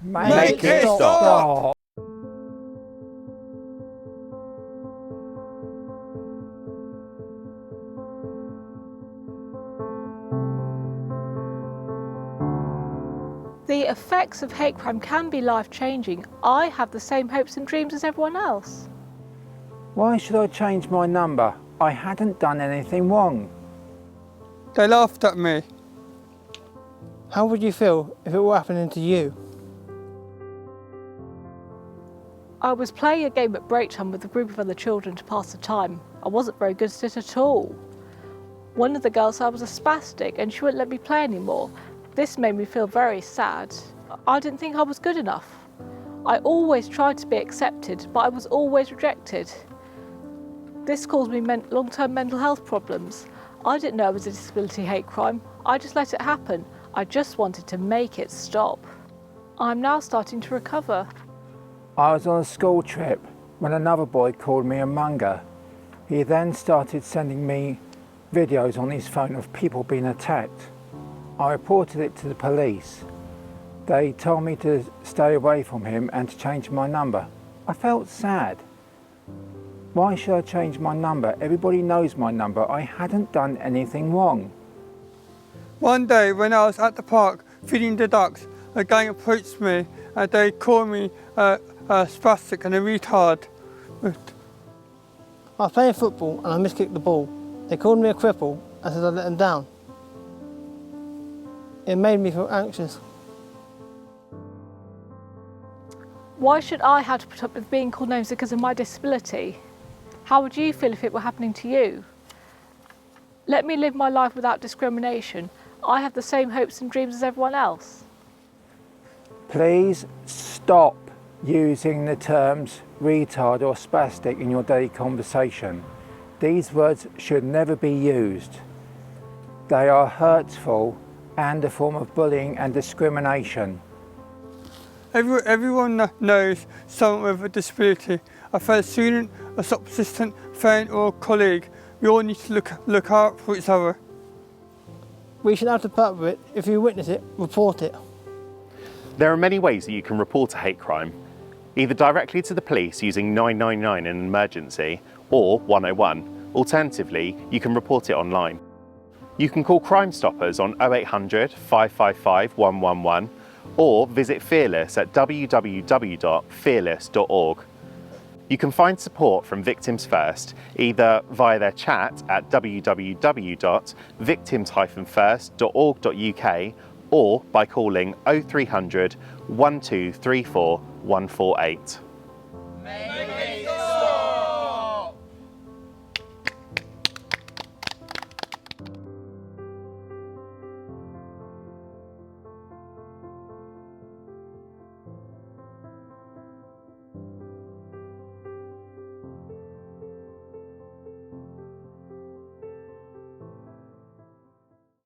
Make it stop! The effects of hate crime can be life-changing. I have the same hopes and dreams as everyone else. Why should I change my number? I hadn't done anything wrong. They laughed at me. How would you feel if it were happening to you? I was playing a game at break time with a group of other children to pass the time. I wasn't very good at it at all. One of the girls said I was a spastic and she wouldn't let me play anymore. This made me feel very sad. I didn't think I was good enough. I always tried to be accepted, but I was always rejected. This caused me long-term mental health problems. I didn't know it was a disability hate crime. I just let it happen. I just wanted to make it stop. I'm now starting to recover. I was on a school trip when another boy called me a monger. He then started sending me videos on his phone of people being attacked. I reported it to the police. They told me to stay away from him and to change my number. I felt sad. Why should I change my number? Everybody knows my number. I hadn't done anything wrong. One day when I was at the park feeding the ducks, a gang approached me and they called me a spastic and a retard. I was playing football and I miskicked the ball. They called me a cripple and said I let them down. It made me feel anxious. Why should I have to put up with being called names because of my disability? How would you feel if it were happening to you? Let me live my life without discrimination. I have the same hopes and dreams as everyone else. Please stop using the terms retard or spastic in your daily conversation. These words should never be used. They are hurtful and a form of bullying and discrimination. Everyone knows someone with a disability, a fellow student, a shop assistant, friend or colleague. We all need to look out for each other. We should have to put up with it. If you witness it, report it. There are many ways that you can report a hate crime, either directly to the police using 999 in an emergency or 101. Alternatively, you can report it online. You can call Crimestoppers on 0800 555 111 or visit Fearless at www.fearless.org. You can find support from Victims First either via their chat at www.victims-first.org.uk or by calling 0300 1234 148.